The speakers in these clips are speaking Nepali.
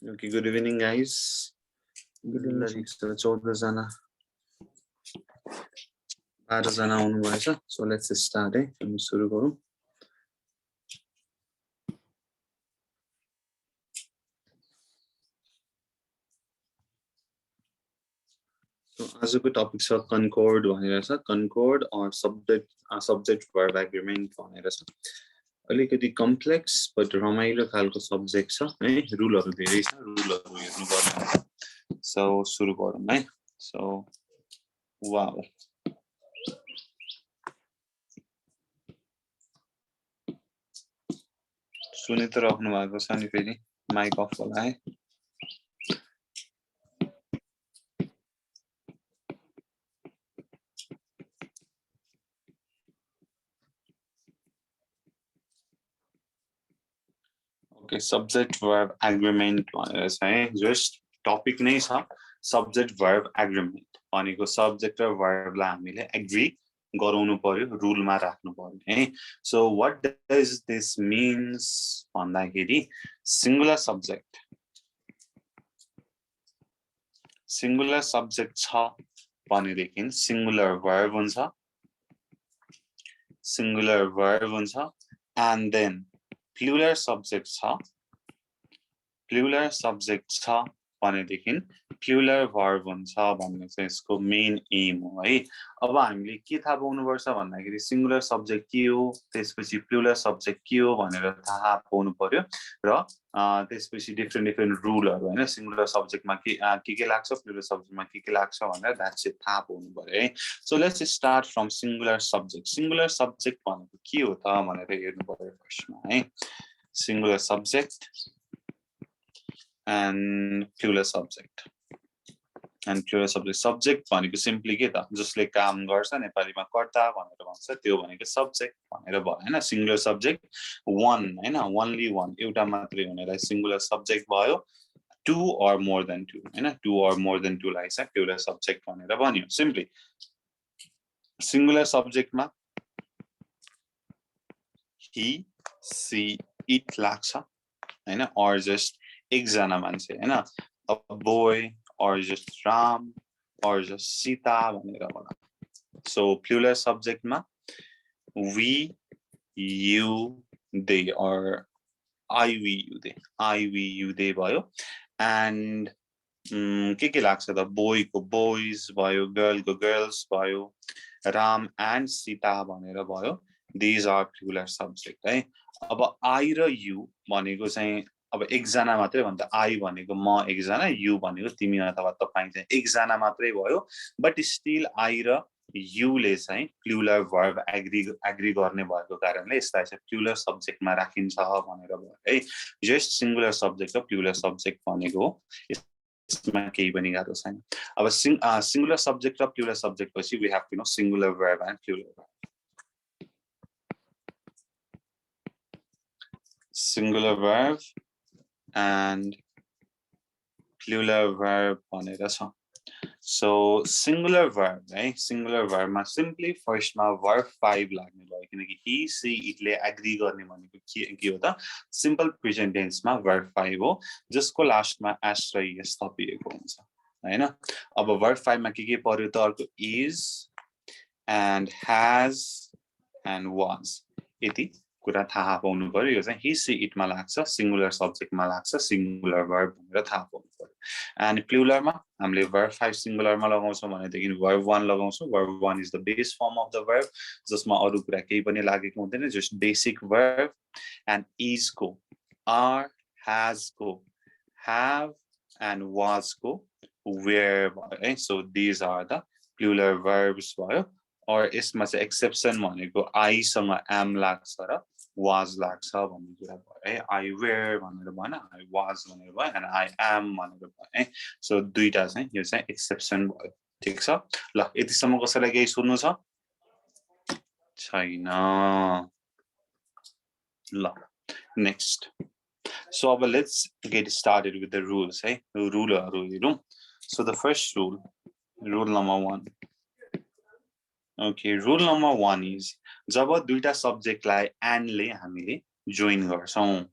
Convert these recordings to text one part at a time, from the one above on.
Okay, good evening, guys. Good evening. 14 जना 12 जना आउनु भएछ. So let's start. हामी सुरु गरौँ. So आजको टपिक छ Concord भनेर छ. Concord or subject verb agreement भनेर छ. अलिकति कम्प्लेक्स बट रमाइलो खालको सब्जेक्ट छ है. रुलहरु धेरै छ. रुलहरु हेर्नु पर्ने. So सुरु गरौँ है. So wow. सुनि त राख्नु भएको छ नि फेरि माइक अफ होला है. Okay, subject verb agreement भनेर चाहिँ जस्ट टपिक नै छ subject verb agreement भनेको subject र verb लाई हामीले agree गराउनु पर्यो रुलमा राख्नु पर्यो है. So what does this means भन्दाखेरि singular subject छ भनेदेखि singular verb हुन्छ and then plural subject छ भनेदेखि plural verb हुन्छ भन्ने चाहिँ यसको मेन एम हो है. अब हामीले के थाहा पाउनु पर्छ भन्दाखेरि सिंगुलर सब्जेक्ट के हो त्यसपछि प्लुरल सब्जेक्ट के हो भनेर थाहा पाउनु पर्यो र त्यसपछि डिफरेन्ट रुलहरु हैन सिंगुलर सब्जेक्टमा के लाग्छ प्लुरल सब्जेक्टमा के लाग्छ भनेर द्याट्स इट थाहा पाउनु पर्यो है. So let's start from singular subject भनेको के हो त भनेर हेर्नु पर्यो फर्स्टमा है. Singular subject and plural subject subject भनेको सिम्पली के त जसले काम गर्छ नेपालीमा कर्ता भनेर भन्छ त्यो भनेको सब्जेक्ट भनेर भयो हैन. सिंगुलर सब्जेक्ट one हैन only one एउटा मात्रै हुनेलाई सिंगुलर सब्जेक्ट भयो. two or more than two हैन two or more than two लाई चाहिँ प्लुरल सब्जेक्ट भनेर भनियो. सिम्पली सिंगुलर सब्जेक्टमा he she it लाग्छ हैन or just एकजना मान्छे हैन a boy or just Ram or just Sita भनेर होला. So plural subject मा we you they or I we you they भयो and के लाग्छ त boy को boys भयो girl को girls भयो Ram and Sita भनेर भयो. These are plural subject है. अब I र you भनेको चाहिँ अब एकजना मात्रै भन्दा I भनेको म एकजना you भनेको तिमी अथवा तपाई चाहिँ एकजना मात्रै भयो बट स्टिल I र you ले चाहिँ प्लुरल वर्ब एग्री गर्ने भएको कारणले यसलाई चाहिँ प्लुरल सब्जेक्टमा राखिन्छ भनेर भयो है. जस्ट सिंगुलर सब्जेक्ट र प्लुरल सब्जेक्ट भनेको यसमा केही पनि गाह्रो छैन. अब सिंगुलर सब्जेक्ट र प्लुरल सब्जेक्ट पछि we have to know singular verb and plural verb. Singular verb and plural verb भनेर छ. So singular verb है singular verb मा simply first मा verb 5 लाग्ने भयो किनकि he she it ले एग्री गर्ने भनेको के हो त simple present tense मा verb 5 हो जसको लास्ट मा s र s थपिएको हुन्छ हैन. अब verb 5 मा के पर्यो त अर्को is and has and was यति कुरा थाहा पाउनु पर्यो. यो चाहिँ he she it मा लाग्छ सिंगुलर सब्जेक्ट मा लाग्छ सिंगुलर वर्ब भनेर थाहा पाउनु पर्यो. अनि प्लुरल मा हामीले verb 5 सिंगुलर मा लगाउँछौं भनेदेखि verb 1 लगाउँछौं. verb 1 is the base form of the verb जसमा अरु कुरा केही पनि लागेको हुँदैन just basic verb and is को are has को have and was को were भयो है. So these are the plural verbs भयो. or यसमा चाहिँ एक्सेप्सन भनेको I सँग am लाग्छ र was लाग्छ भन्ने कुरा भयो है. I were भनेर भएन I was भनेर भयो and I am भनेर भयो है. सो दुईटा चाहिँ यो चाहिँ एक्सेप्सन भयो. ठीक छ ल यतिसम्म कसैलाई केही सोध्नु छ छैन ल नेक्स्ट. सो अब let's get started with the rules है. रुलहरु हेरौं. So the first rule number 1. Okay, rule number 1 is जब दुईटा सब्जेक्टलाई and ले हामीले जोइन गर्छौं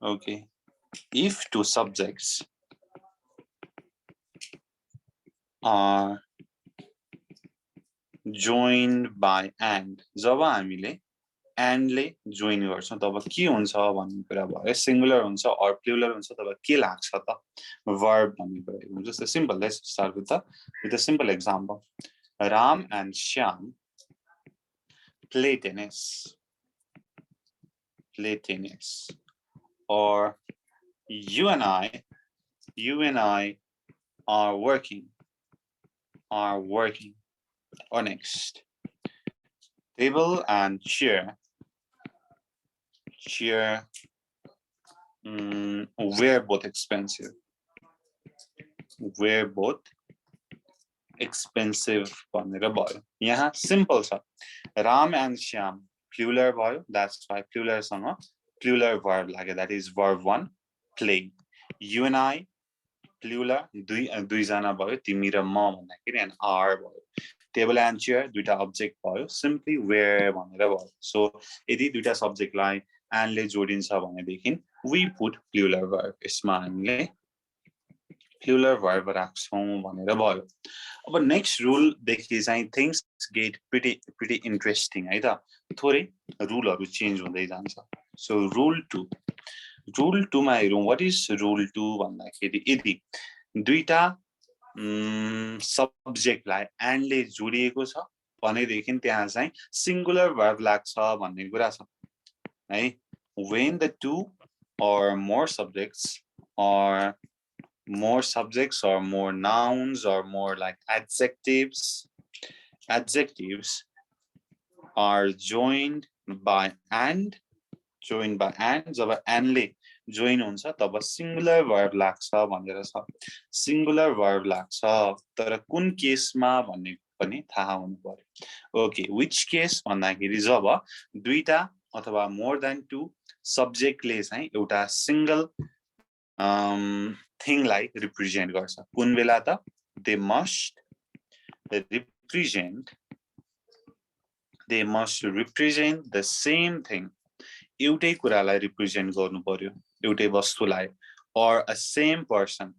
Okay. If two subjects are joined by and, जब हामीले and ले join गर्छौं तब के हुन्छ भन्ने कुरा भयो singular हुन्छ or plural हुन्छ तब के लाग्छ त verb भन्ने कुरा हुन्छ just simple. Let's start with a simple example. Ram and Shyam play tennis. Play tennis. Or you and I are working. Or next, table and chair were both expensive. Were both expensive भनेर भयो. यहाँ simple छ. Ram and Shyam plural भयो. That's why plural सँग plural verb लाग्यो. That is verb 1 play. You and I plural दुई जना भयो. तिमी र म भन्दाखेरि and are भयो. Table and chair दुईटा object भयो. Simply were भनेर भयो. So यदि दुईटा subject लाई and ले जोडिन्छ भनेदेखि we put plural verb. यसमा हामीले plural verb राख्छौं भनेर भयो. अब next rule देखि चाहिँ things get pretty interesting है त. थोरै रुलहरु चेन्ज हुँदै जान्छ. So rule 2 मा हेरौं. What is rule 2 भन्दाखेरि यदि दुईटा सब्जेक्ट लाई and ले जोडिएको छ भनेदेखि त्यहाँ चाहिँ singular verb लाग्छ भन्ने कुरा छ है. When the two or more subjects or more nouns or more like adjectives are joined by and job and ले join हुन्छ तब singular verb लाग्छ भनेर छ. Singular verb लाग्छ तर कुन केसमा भन्ने पनि थाहा हुनु पर्यो. Okay, which case भन्दाखेरि जब दुईटा अथवा more than two subject ले चाहिँ एउटा single thing लाई represent गर्छ. कुन बेला त they must represent the same thing. एउटै कुरालाई represent गर्नु पर्यो. एउटै वस्तुलाई or a same person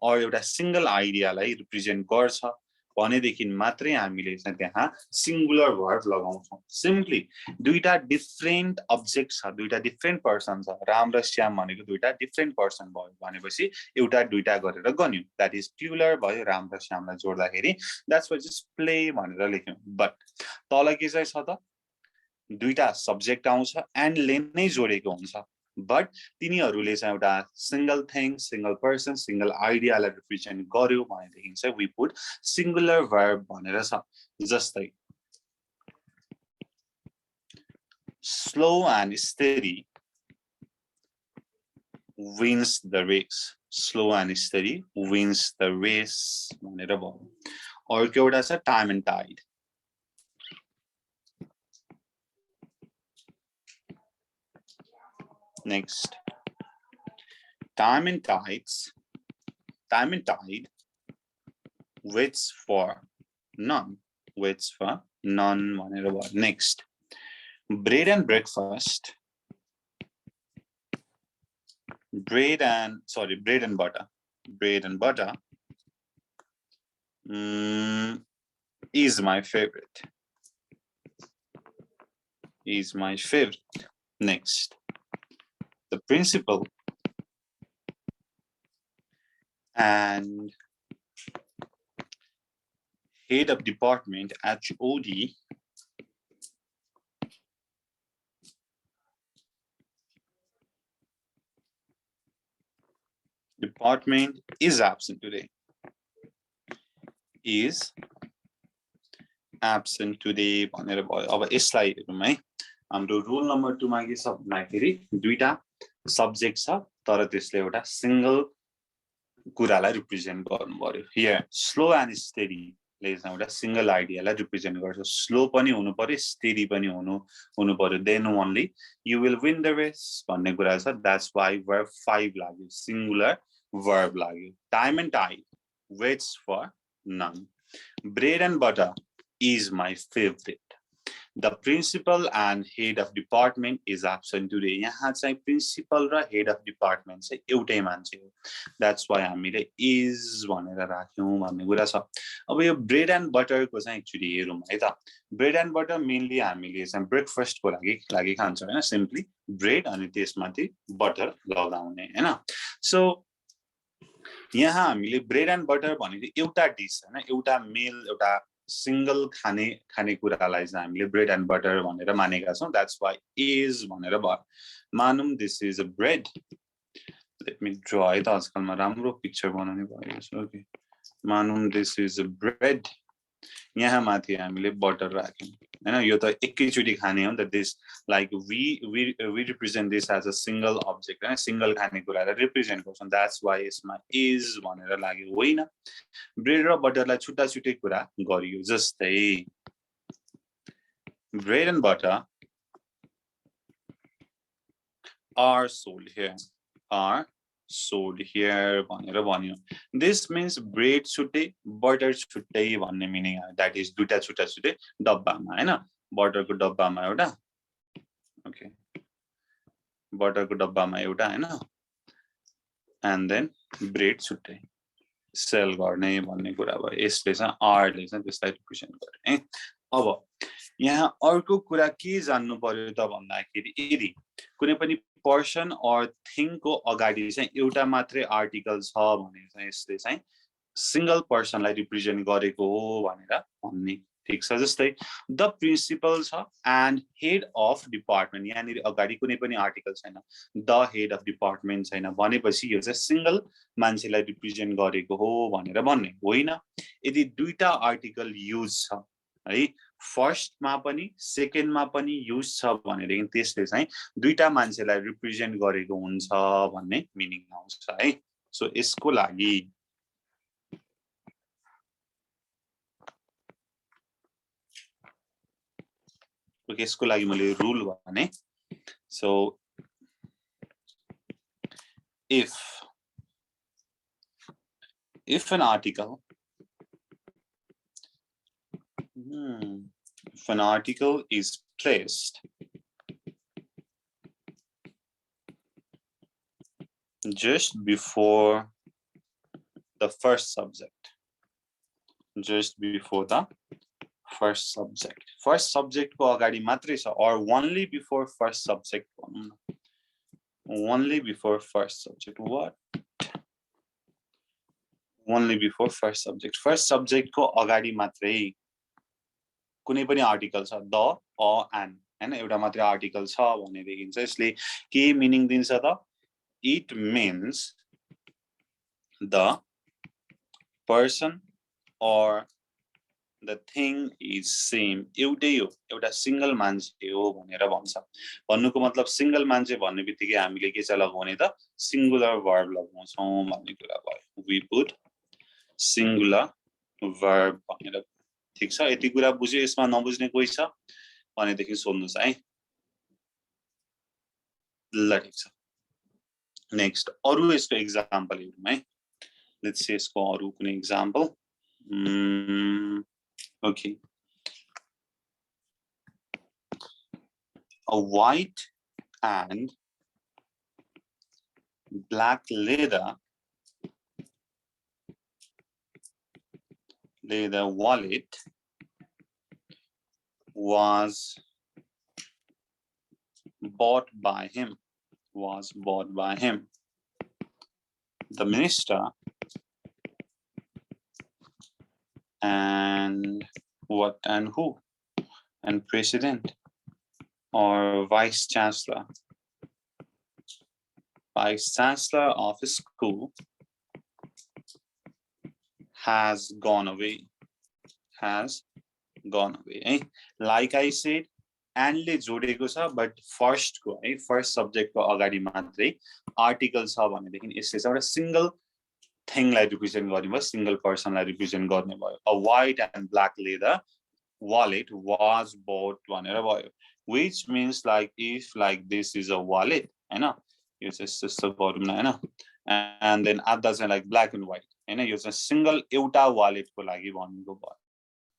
or एउटा single idea लाई represent गर्छ भनेदेखि मात्रै हामीले चाहिँ त्यहाँ singular verb लगाउँछौं. Simply दुईटा different objects छ, दुईटा different person छ. राम र श्याम भनेको दुईटा different person भयो भनेपछि एउटा दुईटा गरेर गन्यौ. That is plural भयो. राम र श्यामलाई जोड्दाखेरि that's why just play भनेर लेख्यौं. But तल के चाहिँ छ त दुईटा सब्जेक्ट आउँछ and ले नै जोडेको हुन्छ. But तिनीहरुले चाहिँ एउटा single thing, single person, single idea लाई represent गर्यो भनेदेखि चाहिँ we put singular verb भनेर छ. जस्तै slow and steady wins the race. Slow and steady wins the race भनेर भयो. अर्को एउटा छ time and tide. Next, time and tide waits for none भनेर भयो. Next, bread and breakfast, bread and butter is my favorite. Next, the principal and head of department HOD department is absent today. भनेर भयो. अब यसलाई हेरौँ है. हाम्रो रुल नम्बर 2 मा के छ भन्दाखेरि दुईटा सब्जेक्ट छ तर त्यसले एउटा सिंगल कुरालाई रिप्रेजेन्ट गर्नु पर्यो. Here slow and steady ले एउटा सिंगल आइडियालाई रिप्रेजेन्ट गर्छ. स्लो पनि हुनु पर्यो, स्टेडी पनि हुनु पर्यो. Then only you will win the race भन्ने कुरा छ. That's why verb 5 लाग्यो, singular verb लाग्यो. Time and tide waits for none. Bread and butter is my favorite. The principal and head of department is absent today. यहाँ चाहिँ principal र head of department चाहिँ एउटै मान्छे हो. That's why हामीले is भनेर राख्यौं भन्ने कुरा छ. अब यो bread and butter को चाहिँ actually हेरौं है त. Bread and butter mainly हामीले चाहिँ breakfast को लागि खान्छौं हैन, simply bread अनि त्यसमाथि butter लगाउने हैन. So यहाँ हामीले bread and butter भनेको एउटा डिश हैन, एउटा meal, एउटा सिंगल खाने कुरालाई चाहिँ हामीले bread and butter भनेर मानेका छौं. That's why is भनेर भयो. मानौं this is a bread. Let me draw it. आजकलमा राम्रो पिक्चर बनाउने भयो. Okay. मानौं this is a bread. यहाँ माथि हामीले बटर राख्यौं हैन. यो त एकैचोटी खाने हो नि त. This like we represent this as a single object हैन, सिंगल खाने कुरालाई रिप्रेजेन्ट गर्छौं. That's why यसमा is भनेर लाग्यो होइन. ब्रेड र बटरलाई छुट्टा छुट्टै कुरा गरियो. जस्तै bread and butter are sold here. Are sold here भनेर भन्यो. This means bread छुट्टै butter छुट्टै भन्ने मिनिङ हो. That is दुईटा छुट्टा छुट्टै डब्बामा हैन. बटर को डब्बामा एउटा, okay, बटर को डब्बामा एउटा हैन, and then bread छुट्टै सेल गर्ने भन्ने कुरा भयो. यसले चाहिँ आर ले चाहिँ त्यसलाई रिप्रेजेन्ट गरे है. अब यहाँ अर्को कुरा के जान्नु पर्यो त भन्दाखेरि यदि कुनै पनि पर्सन अर थिङ को अगाडि चाहिँ एउटा मात्रै आर्टिकल छ भने चाहिँ यसले चाहिँ सिंगल पर्सनलाई रिप्रेजेन्ट गरेको हो भनेर भन्ने. ठीक छ. जस्तै द प्रिन्सिपल छ एन्ड हेड अफ डिपार्टमेन्ट. यहाँनिर अगाडि कुनै पनि आर्टिकल छैन, द हेड अफ डिपार्टमेन्ट छैन भनेपछि यो चाहिँ सिंगल मान्छेलाई रिप्रेजेन्ट गरेको हो भनेर भन्ने होइन. यदि दुईटा आर्टिकल युज छ है, फर्स्टमा पनि सेकेन्डमा पनि युज छ भनेदेखि त्यसले चाहिँ दुईटा मान्छेलाई रिप्रेजेन्ट गरेको हुन्छ भन्ने मिनिङ आउँछ है. सो यसको लागि यसको लागि मैले रुल भने. So if an article is placed just before the first subject, first subject को अगाडि मात्रै छ, or only before first subject, only before first subject. What? Only before first subject को अगाडि मात्रै कुनै पनि आर्टिकल छ, द, अ, एन हैन, एउटा मात्रै आर्टिकल छ भनेदेखि चाहिँ यसले के मिनिङ दिन्छ त? It means the person or the thing is same. एउटै हो, एउटा सिंगल मान्छे हो भनेर भन्छ. भन्नुको मतलब सिंगल मान्छे भन्ने बित्तिकै हामीले के चाहिँ लगाउने त? सिंगुलर वर्ब लगाउँछौं भन्ने कुरा भयो. We put singular verb भनेर. ठीक छ. यति कुरा बुझ्यो? यसमा नबुझ्ने कोही छ भनेदेखि सोध्नुस् है. ल ठीक छ. नेक्स्ट अरु यसको एक्जाम्पल हेरौँ है. लेट्स से यसको अरु कुनै example. Okay. A white and black leather wallet was bought by him. The minister and what and who and president or vice chancellor of a school has gone away. Eh? Like I said, and ले जोडेको छ, but first को है, first subject को अगाडि मात्रै आर्टिकल छ भनेदेखि यसले चाहिँ एउटा सिंगल thing लाई represent गर्ने भयो, single person लाई represent गर्ने भयो. A white and black leather wallet was bought भनेर भयो. Which means like if like this is a wallet हैन, यो चाहिँ यस्तो गरौँ न हैन, and then अद्दा चाहिँ like black and white हैन, यो चाहिँ सिंगल एउटा wallet को लागि भनेको भयो.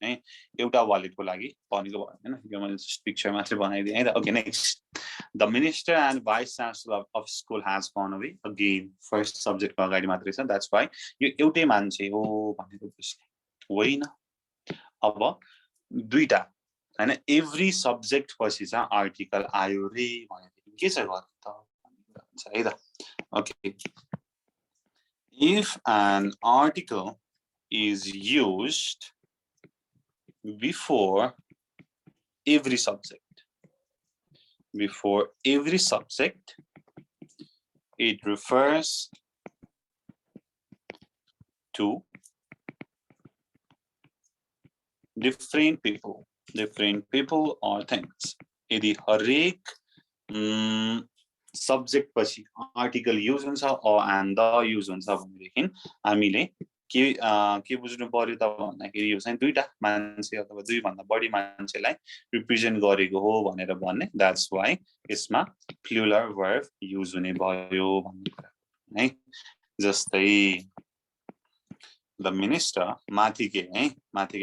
है एउटा वालेटको लागि भनेको भयो हैन यो मैले जस्ट पिक्चर मात्रै बनाइदिए है त okay next the minister and vice chancellor of school has gone away again first सब्जेक्टको अगाडि मात्रै छ दैट्स व्हाई यो एउटै मान्छे हो भनेको बुझ्ने होइन अब दुईटा हैन एभ्री सब्जेक्ट पछि चाहिँ आर्टिकल आयो रे भनेदेखि के छ गर्ने त भन्छ है त okay if an article is used before every subject it refers to different people or things यदि हरेक सब्जेक्ट पछि आर्टिकल युज हुन्छ अ एन्ड द युज हुन्छ भनेदेखि हामीले के बुझ्नु पर्यो त भन्दाखेरि यो चाहिँ दुईटा मान्छे अथवा दुई भन्दा बढी मान्छेलाई रिप्रेजेन्ट गरेको हो भनेर भन्ने दैट्स व्हाई यसमा प्लुरल वर्ब युज हुने भयो भन्ने कुरा है जस्तै द मिनिस्टर माथिकै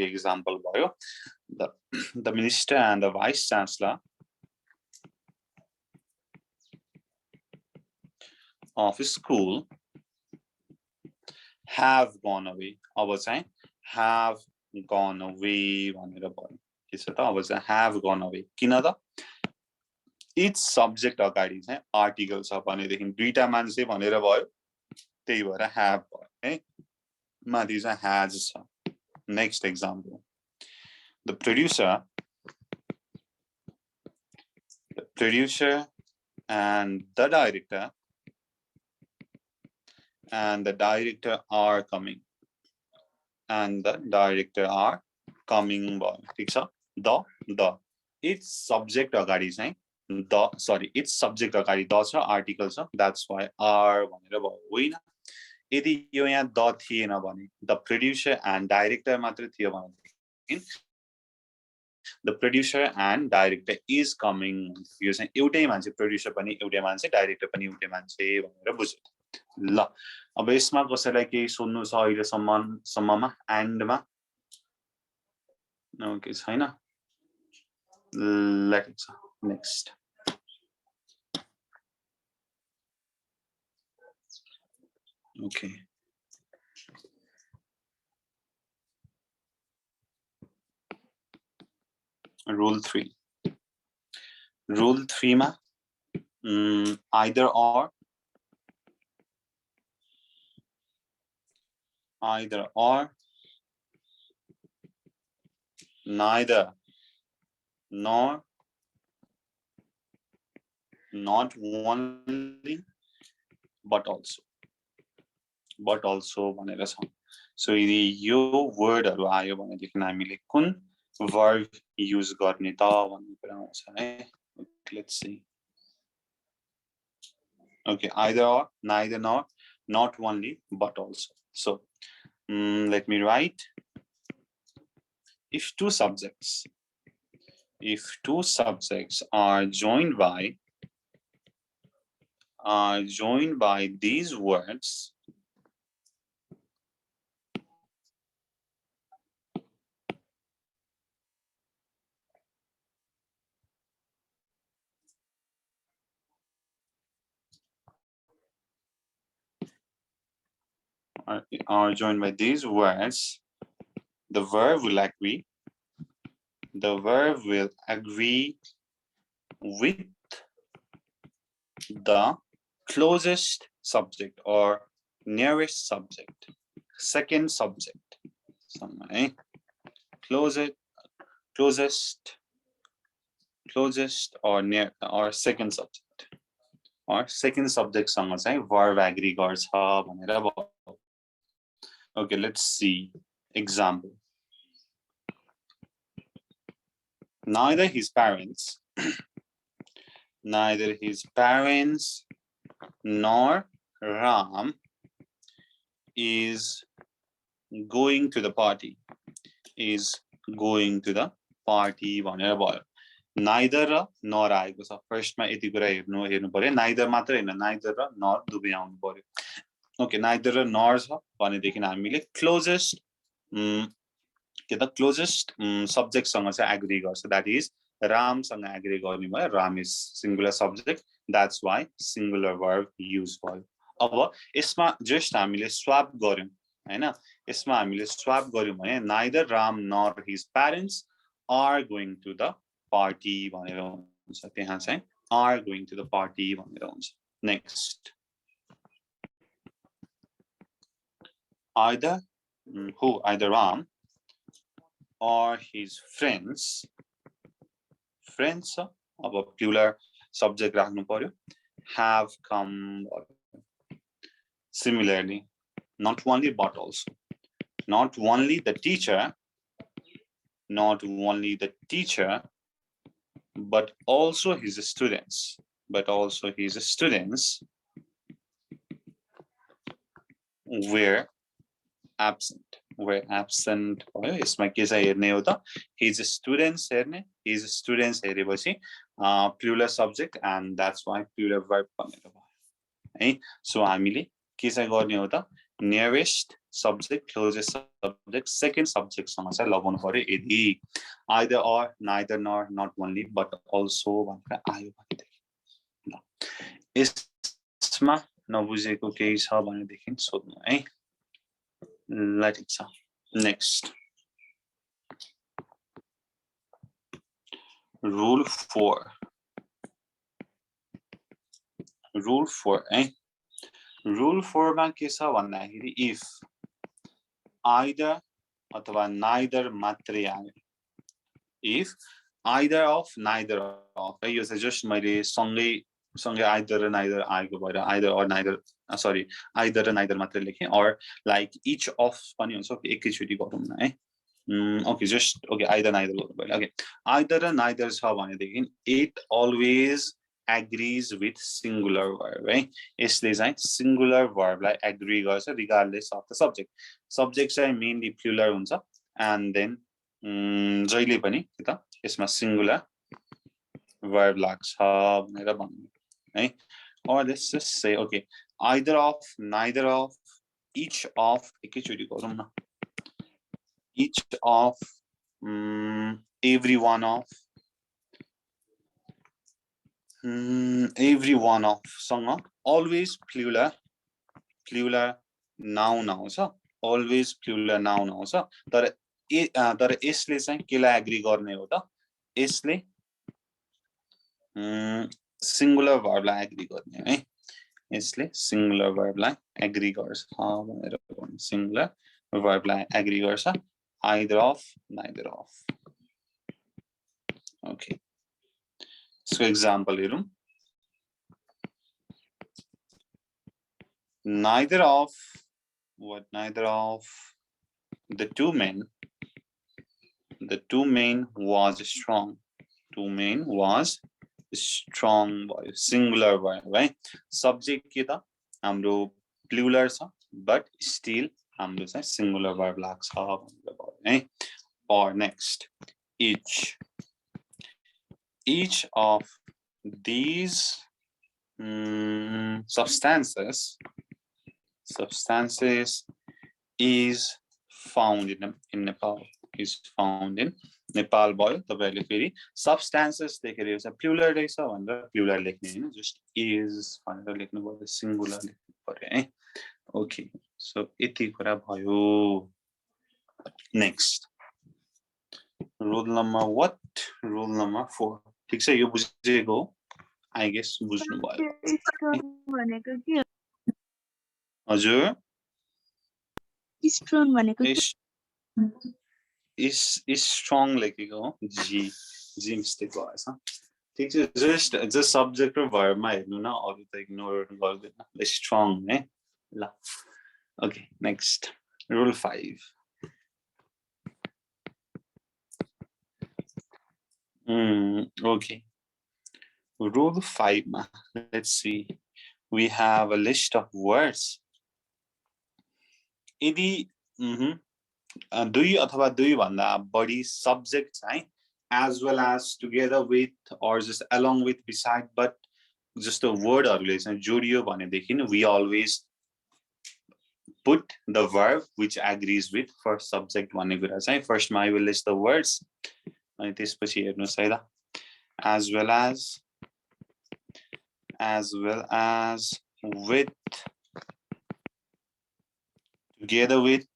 एक्जाम्पल भयो the minister and the vice chancellor of school have gone away अब चाहिँ have gone away भनेर भयो के छ त अब चाहिँ have gone away किन त each subject अगाडि चाहिँ आर्टिकल छ भनेदेखि दुईटा मान्छे भनेर भयो त्यही भएर have भयो है माथि चाहिँ has छ next example the producer and the director and the director are coming ठीक छ द इट्स सब्जेक्ट अगाडि चाहिँ इट्स सब्जेक्ट अगाडि द छ आर्टिकल छ दैट्स व्हाई आर भनेर भयो होइन यदि यो यहाँ द थिएन भने द प्रोड्युसर एन्ड डाइरेक्टर मात्र थियो भने the producer and director is coming यो चाहिँ एउटै मान्छे प्रोड्युसर पनि एउटै मान्छे डाइरेक्टर पनि एउटै मान्छे भनेर बुझ्यो ल अब यसमा कसैलाई केही सोध्नु छ अहिले सम्ममा एन्डमा ओके छैन लेट्स नेक्स्ट ओके rule 3 मा either or neither nor not only but also भनेर छ सो यदि यो वर्डहरु आयो भनेदेखि हामीले कुन verb युज गर्ने त भन्ने कुरा आउँछ है let's see okay either or neither nor not only but also so let me write if two subjects are joined by these words the verb will agree with the closest subject or nearest subject second subject closest or near or second subject सँग चाहिँ verb agree गर्छ भनेर भयो okay let's see example neither his parents nor Ram is going to the party भनेर भयो neither र nor आएको छ फर्स्टमा यति कुरा हेर्नु पर्यो neither मात्र हैन neither र nor दुबै आउनु पर्यो ओके neither र nor छ भनेदेखि हामीले closest के the closest subject सँग चाहिँ agree गर्छ, that is Ram सँग agree गर्ने भयो, Ram is singular subject, that's why singular verb use भयो. अब यसमा just हामीले swap गर्यौं हैन, यसमा हामीले swap गर्यौं भने neither Ram nor his parents are going to the party भनेर हुन्छ, त्यहाँ चाहिँ are going to the party भनेर हुन्छ. Next, either Ram or his friends अब plural subject राख्नु पर्यो, have come. Similarly, not only but also, not only the teacher, but also his students, were absent. यसमा के चाहिँ हेर्ने हो त, his students हेर्ने, his students हेरेपछि plural subject and that's why plural verb भनेर भयो है. सो हामीले के चाहिँ गर्ने हो त, nearest subject, closest subject, second subject सँग चाहिँ लगाउनु पर्यो यदि either or, neither nor, not only but also भनेर आयो भनेदेखि. ल यसमा नबुझेको केही छ भनेदेखि सोध्नु है. ल ठिक छ. Next, rule 4 है. Rule 4 मा के छ भन्दाखेरि if either अथवा neither मात्रै आयो, if either of, neither of है, यो चाहिँ जस्ट मैले सँगै either र neither आएको भएर either or neither, sorry, either र neither मात्रै लेखेँ, or like each of पनि हुन्छ. एकैचोटी गरौँ न है. Okay, just okay, either neither गर्नु पर्यो. Okay, either र neither छ भनेदेखि it always agrees with singular verb है. यसले चाहिँ singular verb लाई agree गर्छ regardless of the subject. Subject चाहिँ mainly plural हुन्छ and then जहिले पनि के त यसमा singular verb लाग्छ भनेर भन्नु है. Or let's just say okay, either of, neither of, each of, एकैचोटी गरौँ न, each of, every one of, every one of सँग always plural noun आउँछ, always plural noun आउँछ. तर यसले चाहिँ केलाई एग्री गर्ने हो त, यसले singular verb लाई एग्री गर्ने है. यसले singular verb लाई एग्री गर्छ भनेर भन्नु, singular verb लाई एग्री गर्छ, either of, neither of. Okay, so example हेरौँ. Neither of the two men was strong. Strong भयो, singular भयो है. Subject के त हाम्रो plural छ but still हाम्रो चाहिँ singular verb लाग्छ भनेर भयो है. Or next, each of these substances is found in Nepal. Nepal भयो. तपाईहरुले फेरि substances देखेर चाहिँ plural रहेछ भनेर plural लेख्ने हैन, just is भनेर लेख्नु पर्यो, singular लेख्नु पर्यो है. Okay, so यति कुरा भयो. Next, rule number 4. ठीक छ, यो बुझेको हो I guess, बुझ्नु भयो. हजुर, strong भनेको is strong लेखेको हो, G mistake भएछ. ठीक छ, just subject र verb मा हेर्नु न, अरु त इग्नोर गर्दैन. Strong है. ल okay, next, rule 5. Okay, rule 5 ma, let's see, we have a list of words. यदि दुई अथवा दुई भन्दा बढी subject चाहिँ as well as together with or just along with, beside, but जस्तो wordहरुले चाहिँ जोडियो भनेदेखि we always put the verb which agrees with first subject भन्ने कुरा चाहिँ first I will list the words अनि त्यसपछि हेर्नुस् है त as well as with together with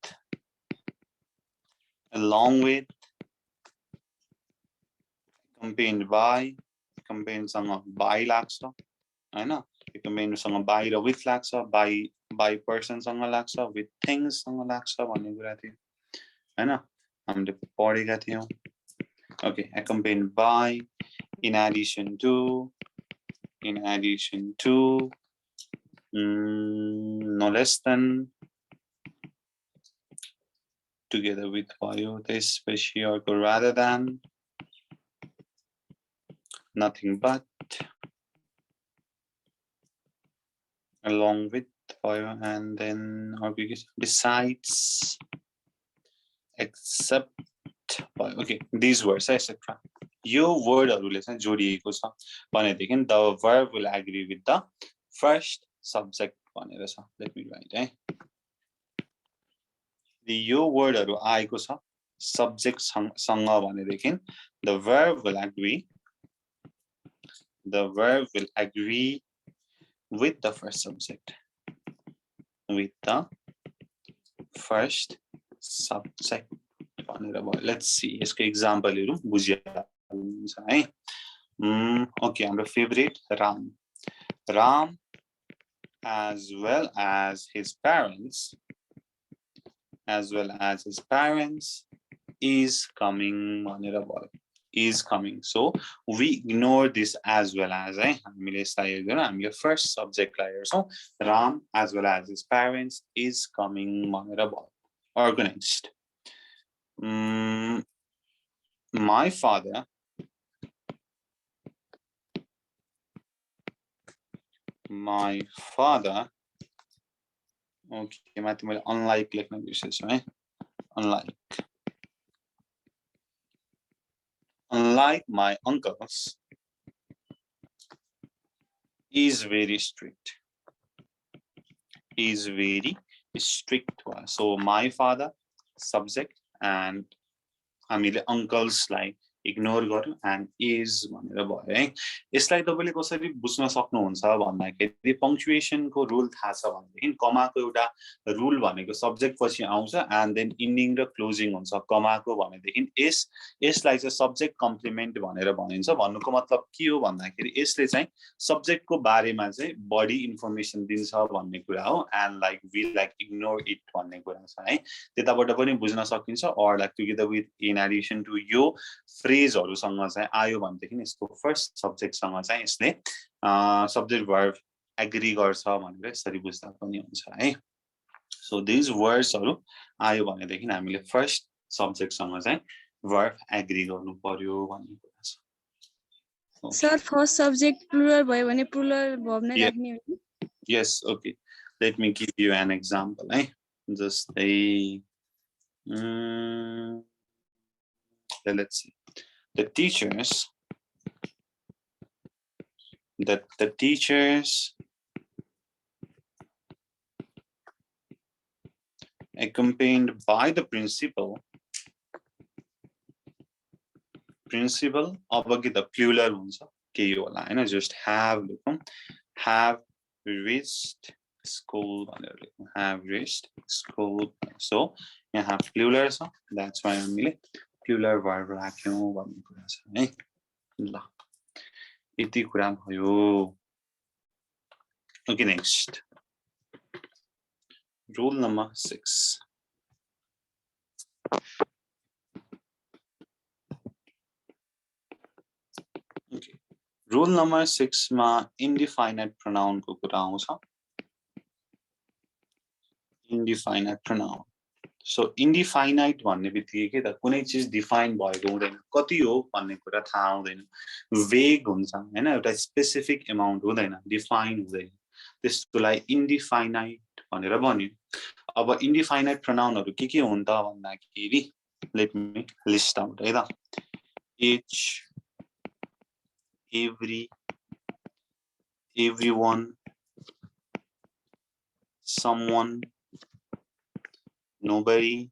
along with accompanied by accompanied सँग by लाग्छ हैन accompanied सँग by र with लाग्छ by person सँग लाग्छ with things सँग लाग्छ भन्ने कुरा थियो हैन हामीले पढेका थियौं okay accompanied by in addition to no less than together with भयो त्यसपछि अर्को rather than nothing but along with भयो and then besides except भयो okay these words etc यो वर्डहरुले चाहिँ जोडिएको छ भनेदेखि the verb will agree with the first subject भनेर छ let me write है यो वर्डहरु आएको छ subject सँग भनेदेखि the verb will agree with the first subject let's see यसको example हेरौं बुझिया है okay हाम्रो favorite Ram as well as his parents is coming भनेर भयो is coming so we ignore this as well as है हामीले यसलाई हेर्दैन हामीले first subject लाई हेर्छौं Ram as well as his parents is coming भनेर भयो organized my father okay माथि मैले unlike लेख्न बिर्सेछु है unlike my uncles is very strict so my father subject and हामीले uncles लाई ignore गर्नु and is भनेर भयो है यसलाई तपाईले कसरी बुझ्न सक्नुहुन्छ भन्दाखेरि punctuation को रुल थाहा छ भनेदेखि कमाको एउटा रुल भनेको सब्जेक्ट पछि आउँछ and then ending र क्लोजिङ हुन्छ कमाको भनेदेखि यसलाई चाहिँ सब्जेक्ट कम्प्लिमेन्ट भनेर भनिन्छ भन्नुको मतलब के हो भन्दाखेरि यसले चाहिँ सब्जेक्ट को बारेमा चाहिँ बढी इन्फर्मेसन दिन्छ भन्ने कुरा हो and like we like ignore it भन्ने कुरा छ है त्यताबाट पनि बुझ्न सकिन्छ or like together with in addition to यो फ्रेजहरु सँग चाहिँ आयो भनेदेखि यसको फर्स्ट सब्जेक्ट सँग चाहिँ यसले सब्जेक्ट वर्ब एग्री गर्छ भनेर यसरी बुझ्दा पनि हुन्छ है सो दिस वर्ड्सहरु आयो भनेदेखि हामीले फर्स्ट सब्जेक्ट सँग चाहिँ वर्ब एग्री गर्नु पर्यो भन्ने कुरा छ सर फर्स्ट सब्जेक्ट प्लुरल भयो भने प्लुरल वर्ब नै राख्ने हो यस okay let me give you an example है जस्तै let's see the teachers accompanied by the principal अब के the plural हुन्छ के यो होला हैन just have लेखौं have reached school भनेर लेखौं have reached school so यहाँ plural छ that's why हामीले plural verb राख्यौं भन्ने कुरा छ है ल यति कुरा भयो okay next rule number 6 okay rule number 6 मा indefinite pronoun को कुरा आउँछ indefinite pronoun so indefinite भन्ने बित्तिकै के त कुनै चीज डिफाइन भएको हुँदैन कति हो भन्ने कुरा थाहा हुँदैन वेग हुन्छ हैन एउटा स्पेसिफिक अमाउन्ट हुँदैन डिफाइन हुँदैन त्यसकोलाई इन्डिफाइनाइट भनेर भन्यो अब इन्डिफाइनाइट प्रोनाउनहरु के हुन् त भन्दाखेरि लेट मी लिस्ट आउट है त each everyone someone nobody,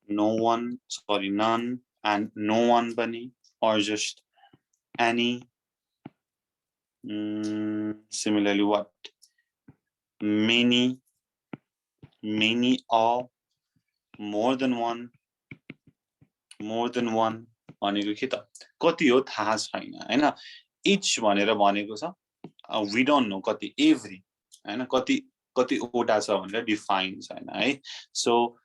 no one, sorry, none, and no one bunny, or just any. Similarly, what? Many, all, more than one, भनेको के त कति हो थाहा छैन हैन each भनेर भनेको छ we don't know कति every हैन कति वटा छ भनेर डिफाइन छैन है so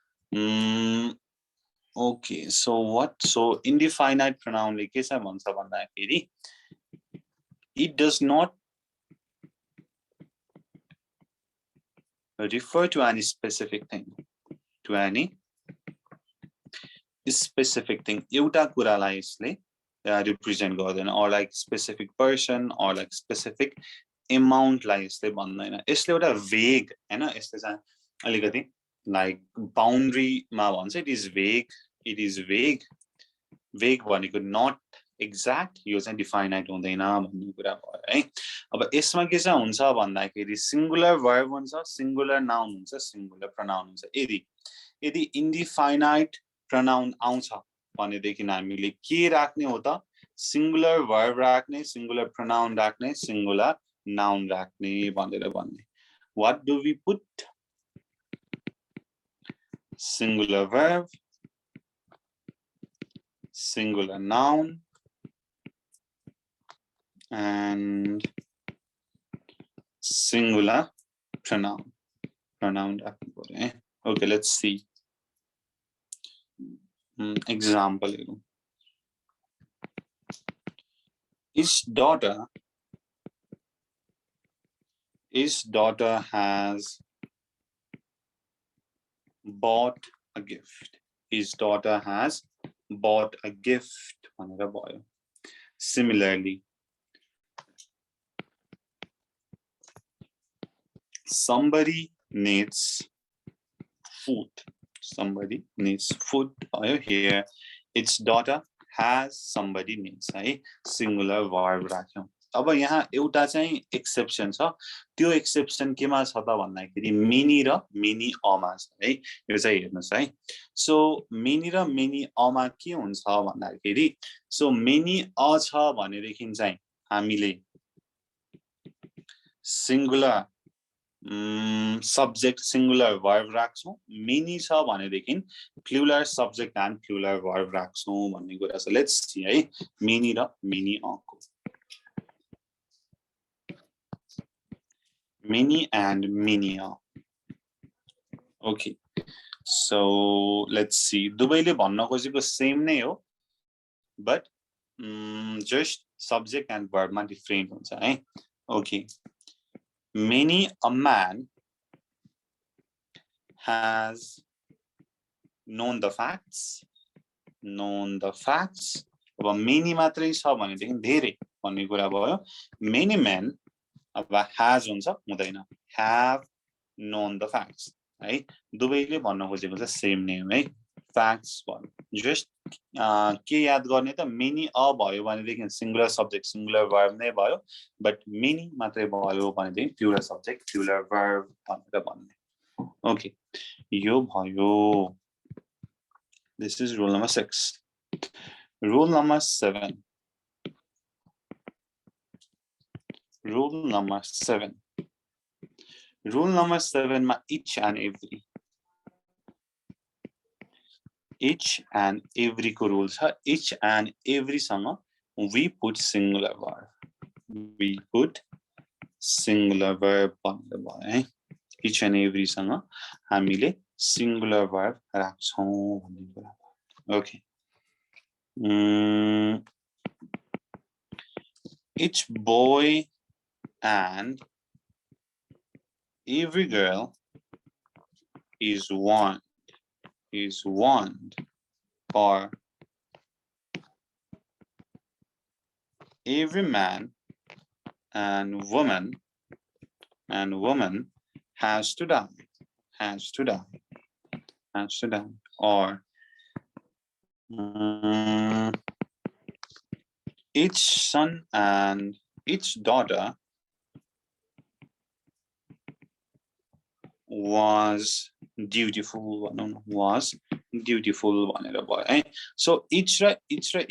okay so what so indefinite pronoun ले के छ भन्छ भन्दाखेरि it does not refer to any specific thing एउटा कुरालाई यसले represent गर्दैन or like specific person or like specific amount लाई यसले भन्दैन यसले एउटा vague हैन यसले चाहिँ अलिकति like boundary मा भन्छ it is vague भनेको not exact यो चाहिँ definite हुँदैन भन्ने कुरा भयो है अब यसमा के चाहिँ हुन्छ भन्दाखेरि singular verb हुन्छ singular noun हुन्छ singular pronoun हुन्छ यदि indefinite pronoun आउँछ भनेदेखि हामीले के राख्ने हो त singular verb राख्ने singular pronoun राख्ने singular noun राख्ने भनेर भन्ने what do we put singular verb singular noun and singular pronoun राख्नु पर्यो है okay let's see example his daughter has bought a gift his daughter has bought a gift भनेर भयो similarly somebody needs food here its daughter has somebody needs है singular verb राख्यौं अब यहाँ एउटा चाहिँ एक्सेप्सन छ त्यो एक्सेप्सन केमा छ त भन्दाखेरि मेनी र मेनी अमा छ है यो चाहिँ हेर्नुस् है सो मेनी र मेनी अमा के हुन्छ भन्दाखेरि सो मेनी अ छ भनेदेखि चाहिँ हामीले singular subject singular verb राख्छौं many छ भनेदेखि plural subject and plural verb राख्छौं भन्ने कुरा छ let's see है many र many को many and many okay so let's see दुवैले भन्न खोजेको सेम नै हो but just subject and verb मा डिफरेन्ट हुन्छ है okay many a man has known the facts अब many मात्रै छ भनेदेखि धेरै भन्ने कुरा भयो many men अब has हुन्छ हुँदैन have known the facts है दुवैले भन्न खोजेको चाहिँ सेम नेम है facts भन्नु जस्ट के याद गर्ने त many a भयो भनेदेखि सिंगुलर सब्जेक्ट सिंगुलर वर्ब नै भयो बट many मात्रै भयो भनेदेखि प्लुरल सब्जेक्ट प्लुरल वर्ब भनेर भन्ने ओके यो भयो this is rule number 6 rule number 7 rule number 7 ma each and every को rule छ each and every सँग we put singular verb भनेर भयो है each and every सँग हामीले singular verb राख्छौं भन्ने कुरा okay each boy and every girl is warned or every man and woman has to die or each son and each daughter was dutiful was dutiful भनेर भयो है सो each र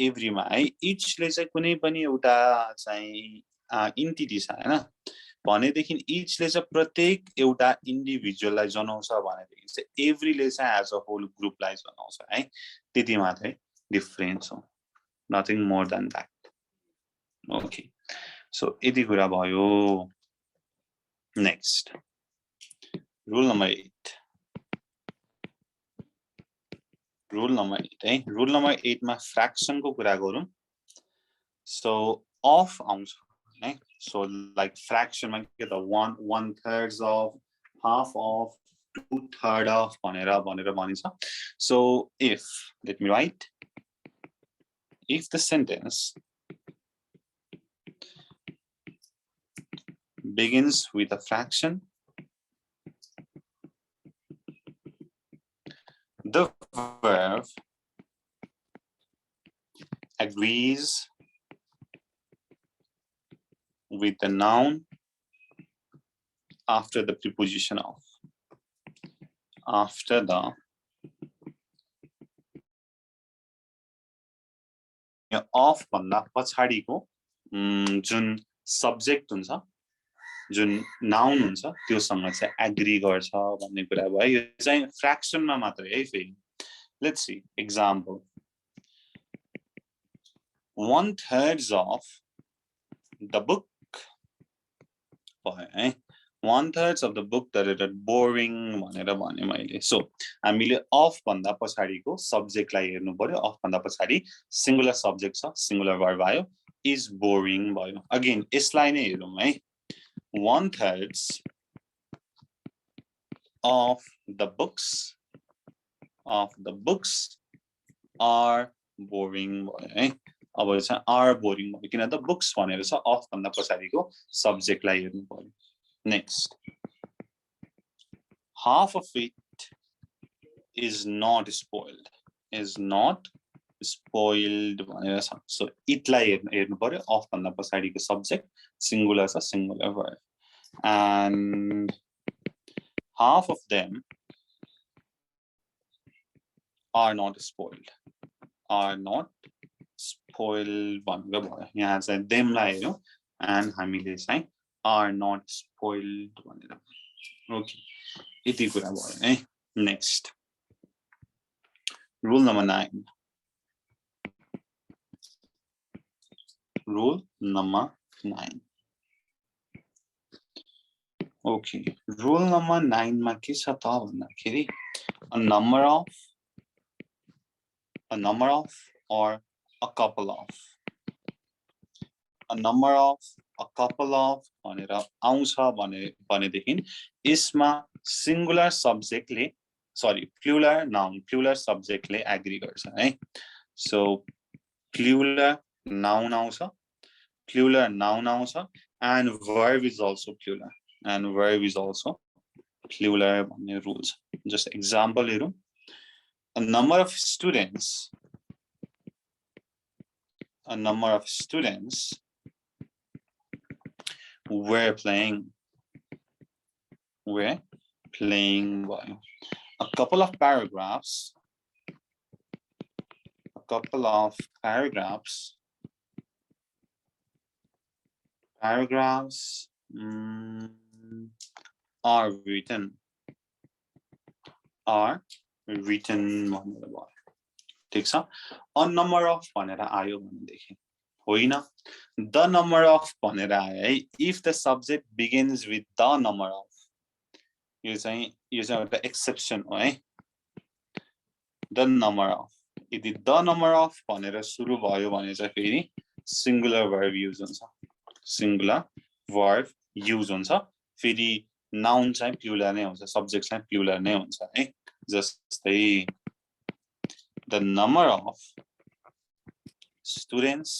every मा है each ले चाहिँ कुनै पनि एउटा चाहिँ entity छ हैन भनेदेखि each ले चाहिँ प्रत्येक एउटा individual लाई जनाउँछ भनेदेखि चाहिँ every ले चाहिँ as a whole group लाई जनाउँछ है त्यति मात्रै डिफरेन्स हो nothing more than that okay so यति कुरा भयो next rule number 8 rule number 8 है rule number 8 मा fraction को कुरा गरौँ so of आउँछ है so like fraction मा के त 1/3 of half of 2/3 of भनेर भनिन्छ so if let me write if the sentence begins with a fraction the verb agrees with the noun after the preposition of after the of भन्दा पछाडीको जुन सब्जेक्ट हुन्छ जुन नाउन हुन्छ त्योसँग चाहिँ एग्री गर्छ भन्ने कुरा भयो यो चाहिँ फ्र्याक्सनमा मात्रै है फेरि let's see example 1/3 of the book भयो है 1/3 of the book that is boring भनेर भने मैले सो हामीले अफ भन्दा पछाडीको सब्जेक्टलाई हेर्नु पर्यो अफ भन्दा पछाडी सिंगुलर सब्जेक्ट छ सिंगुलर वर्ब आयो इज बोरिङ भयो अगेन यसलाई नै हेरौँ है 1/3 of the books are boring भयो है अब चाहिँ are boring भयो किन त बुक्स भनेर छ अफ भन्दा पछाडीको सब्जेक्टलाई हेर्नु पर्यो next half of it is not spoiled भनेर छ so it लाई हेर्नु पर्यो अफ भन्दा पछाडीको सब्जेक्ट सिंगुलर छ singular verb and half of them are not spoiled भनेर भयो यहाँ चाहिँ them लाई हेर्नु and हामीले चाहिँ are not spoiled भनेर ओके यति कुरा भयो है next rule number 9 rule number 9 okay rule number 9 मा के छ त भन्दाखेरि a number of or a couple of a number of a couple of भनेर आउँछ भनेदेखि यसमा सिंगुलर सब्जेक्टले सरी प्लुरल सब्जेक्टले एग्री गर्छ है सो प्लुरल नाउन आउँछ and verb is also plural भन्ने रुल छ जस्ट एक्जाम्पल हेरौँ a number of students were playing भयो a couple of paragraphs are written भनेर भयो ठीक छ a number of भनेर आयो भनेदेखि होइन the number of भनेर आयो है if the subject begins with the number of यो चाहिँ एउटा एक्सेप्सन हो है the number of यदि the number of भनेर सुरु भयो भने चाहिँ फेरि सिंगुलर वर्ब युज हुन्छ फेरि नाउन चाहिँ प्लुरल नै हुन्छ सब्जेक्ट चाहिँ प्लुरल नै हुन्छ है जस्तै the number of students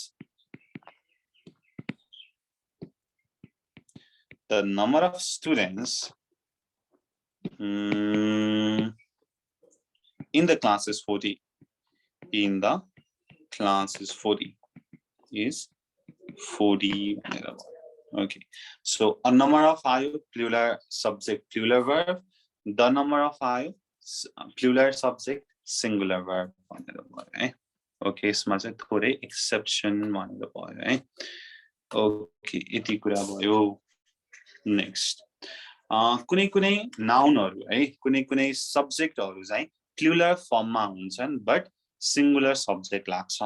in the class is 40 is 40 okay so a number of आयो plural subject plural verb the number of आयो plural subject singular verb भनेर भयो है ओके यसमा चाहिँ थोरै एक्सेप्सन भनेर भयो है ओके यति कुरा भयो नेक्स्ट कुनै कुनै नाउनहरु है कुनै कुनै सब्जेक्टहरु चाहिँ प्लुरल फर्ममा हुन्छन् बट सिंगुलर सब्जेक्ट लाग्छ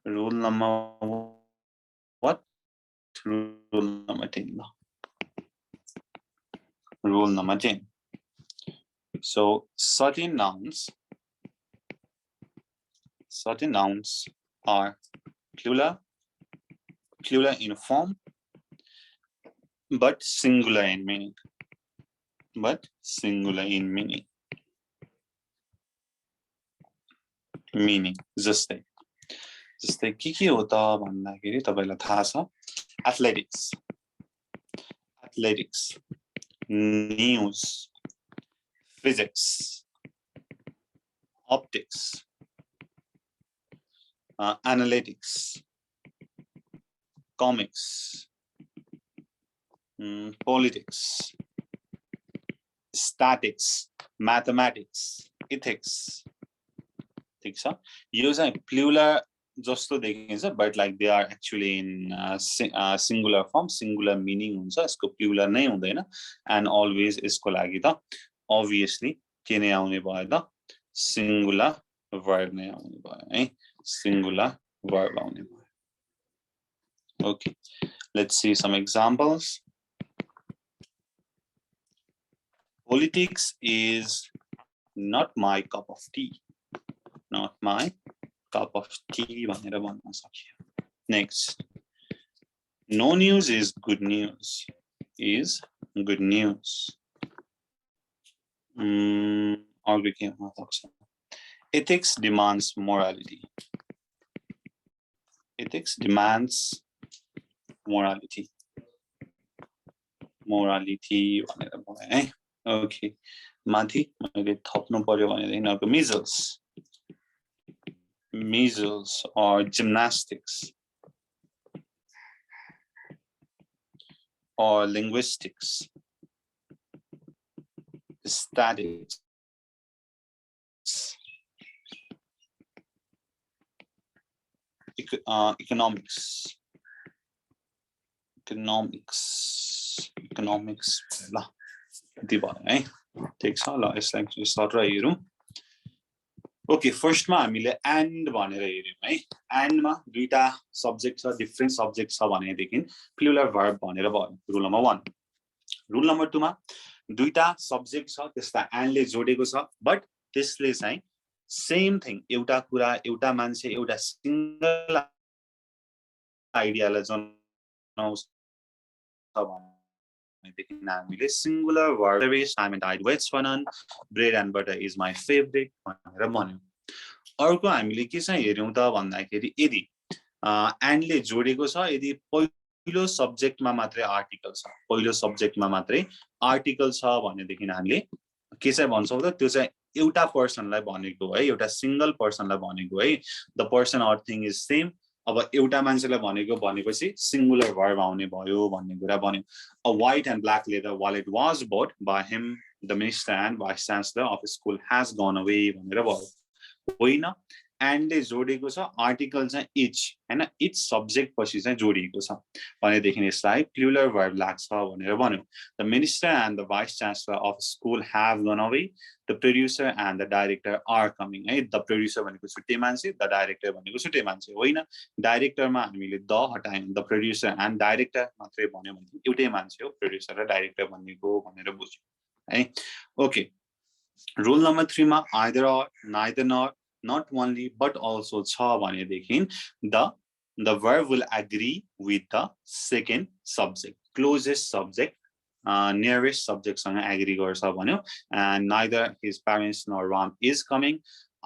rule number what rule number 10 rule number 10 so certain nouns are plural in form but singular in meaning जस्तै के हो त भन्दाखेरि तपाईलाई थाहा छ athletics news physics optics analytics comics politics statics mathematics ethics ठीक छ यो चाहिँ प्लुरल जस्तो देखिन्छ but like they are actually in singular form singular meaning हुन्छ यसको प्लुरल नै हुँदैन एन्ड अलवेज यसको लागि त obviously के नै आउने भयो त सिंगुलर वर्ब नै आउने भयो है सिंगुलर वर्ब आउने भयो okay let's see some examples politics is not my cup of tea भनेर भन्न सकियो next no news is good news अर्को के हुन सक्छ ethics demands morality भनेर भयो है ओके माथि मैले थप्नु पर्यो भने यिनीहरुको measles or gymnastics or linguistics statics economics ल यति भयो है ठीक छ ल यसलाई सर हेरौँ ओके फर्स्ट मा हामीले एन्ड भनेर हेर्यौं है एन्ड मा दुईटा सब्जेक्ट छ डिफरेंट सब्जेक्ट छ भने देखिन प्लुरल वर्ब भनेर भयो रुल नम्बर 1 रुल नम्बर 2 मा दुईटा सब्जेक्ट छ त्यसलाई एन्डले जोडेको छ बट त्यसले चाहिँ सेम थिङ एउटा कुरा एउटा मान्छे एउटा सिंगल आइडियालाई जनाउँछ भनेदेखि हामीले singular verb time and I wait फनन bread and butter is my favorite भनेर भन्यौ अर्को हामीले के चाहिँ हेर्यौं त भन्दाखेरि यदि एन्डले जोडेको छ यदि पहिलो सब्जेक्टमा मात्रै आर्टिकल छ भनेदेखि हामीले के चाहिँ भन्छौं त त्यो चाहिँ एउटा पर्सनलाई भनेको है एउटा सिंगल पर्सनलाई भनेको है the person or thing is same अब एउटा मान्छेलाई भनेपछि सिंगुलर वर्ब आउने भयो भन्ने कुरा भन्यो a white and black leather wallet was bought by him the minister and vice chancellor of his school has gone away भनेर भयो होइन एन्डले जोडेको छ आर्टिकल चाहिँ इच हैन इच सब्जेक्ट पछि चाहिँ जोडिएको छ भनेदेखि यसलाई प्लुरल वर्ब लाग्छ भनेर भन्यौ the minister and the vice chancellor of school have gone away the producer and the director are coming है द प्रोड्युसर भनेको छुट्टै मान्छे द डाइरेक्टर भनेको छुट्टै मान्छे होइन डाइरेक्टरमा हामीले द हटायौं द प्रोड्युसर एन्ड डाइरेक्टर मात्रै भन्यो भने एउटै मान्छे हो प्रोड्युसर र डाइरेक्टर भनेको भनेर बुझ्यौ है ओके रुल नम्बर 3 मा either or neither nor not only but also cha bhanedekhin the verb will agree with the second subject closest subject nearest subject sanga agree garcha bhanyo and neither his parents nor Ram is coming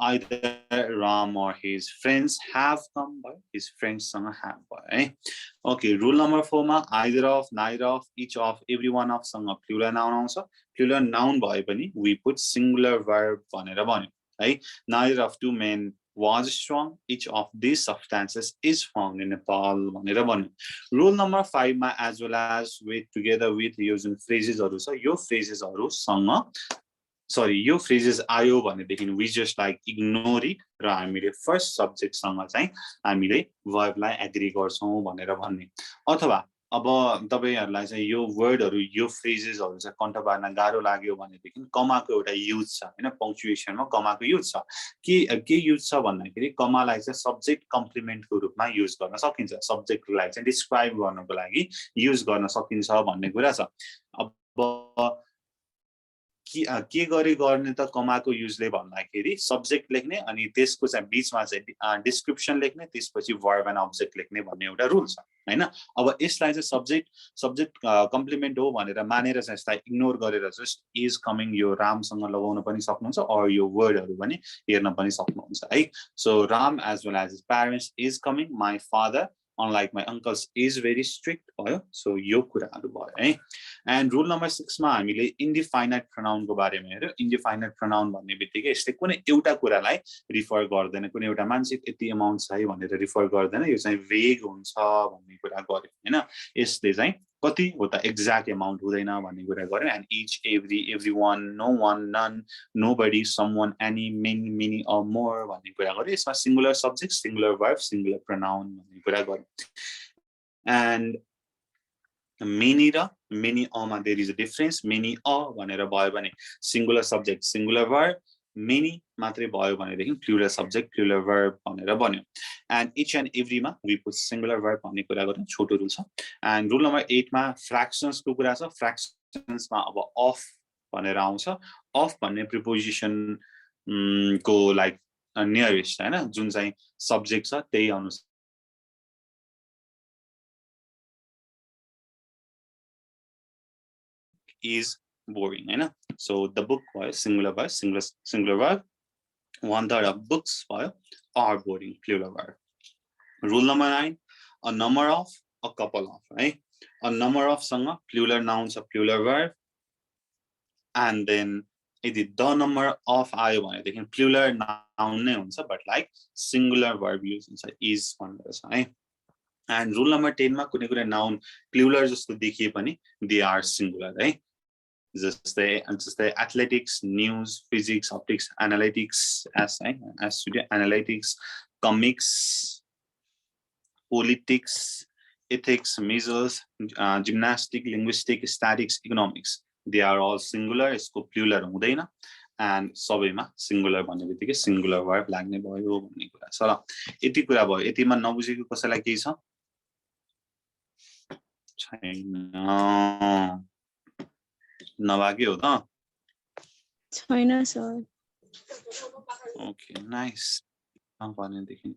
either Ram or his friends have come by his friends sanga have by okay rule number 4 ma either of neither of each of every one of sanga plural noun auncha plural noun bhaye pani we put singular verb bhanera bhanyo neither of two men was strong. Each of these substances is found in Nepal. Rule number 5 ma as well as with together with using phrases also. Your phrases are sorry, your phrases आयो भनेदेखि we just like ignore it र हामीले first subject सँग चाहिँ हामीले verb लाई agree गर्छौं भनेर भन्ने अथवा अब तपाईहरुलाई चाहिँ यो वर्डहरु यो फ्रेजेसहरु चाहिँ कन्ठ पार्न गाह्रो लाग्यो भनेदेखि कमाको एउटा युज छ हैन पंक्चुएसनमा कमाको युज छ के युज छ भन्दाखेरि कमालाई चाहिँ सब्जेक्ट कम्प्लिमेन्टको रूपमा युज गर्न सकिन्छ सब्जेक्टलाई चाहिँ डिस्क्राइब गर्नको लागि युज गर्न सकिन्छ भन्ने कुरा छ अब के गर्ने त कमाको युजले भन्दाखेरि सब्जेक्ट लेख्ने अनि त्यसको चाहिँ बीचमा चाहिँ डिस्क्रिप्सन लेख्ने त्यसपछि वर्ब एन्ड अब्जेक्ट लेख्ने भन्ने एउटा रुल छ हैन अब यसलाई चाहिँ सब्जेक्ट कम्प्लिमेन्ट हो भनेर मानेर चाहिँ यसलाई इग्नोर गरेर जस्ट इज कमिङ यो रामसँग लगाउन पनि सक्नुहुन्छ अर यो वर्डहरु पनि हेर्न पनि सक्नुहुन्छ है so Ram as well as his parents is coming my father unlike my uncles is very strict भयो so यो कुराहरु भयो है and rule number 6 मा हामीले indefinite pronoun को बारेमा हेर्यो indefinite pronoun भन्ने बित्तिकै यसले कुनै एउटा कुरालाई रिफर गर्दैन कुनै एउटा मान्छे यति अमाउन्ट छ है भनेर रिफर गर्दैन यो चाहिँ वेग हुन्छ भन्ने कुरा गर्यो हैन यसले चाहिँ कति हो त एक्ज्याक्ट अमाउन्ट हुँदैन भन्ने कुरा गर्यो and each everyone no one none nobody someone any many or more भन्ने कुरा गर्यो यसमा singular subject singular verb singular pronoun भन्ने कुरा गर्यो and many र many मा there is a difference many भनेर भयो भने singular subject singular verb many मात्रै भयो भनेदेखि प्लुरल सब्जेक्ट प्लुरल वर्ब भनेर बन्यो and each and every मा we put singular verb भन्ने कुरा गर्नु छोटो रुल छ and rule number 8 मा fractions को कुरा छ fractions मा अब of भनेर आउँछ of भन्ने preposition को like nearest हैन जुन चाहिँ सब्जेक्ट छ त्यही अनुसार is boring हैन so the book was singular verb 1/3 of books are boring plural verb rule number 9 a number of a couple of right a number of सँग plural nouns a plural verb and then यदि the number of आयो भनेदेखि plural noun नै हुन्छ but like singular verb use हुन्छ is भनेर छ है and rule number 10 मा कुनै कुनै noun plural जस्तो देखिए पनि they are singular है जस्तै athletics news physics optics analytics as studio analytics comics politics ethics measures gymnastics linguistics statistics economics they are all singular यसको plural हुँदैन and सबैमा singular भन्ने बित्तिकै singular verb लाग्ने भयो भन्ने कुरा छ ल यति कुरा भयो यतिमा नबुझेको कसैलाई केही छ छैन नबाकी हो त छैन सर ओके नाइस भनेदेखि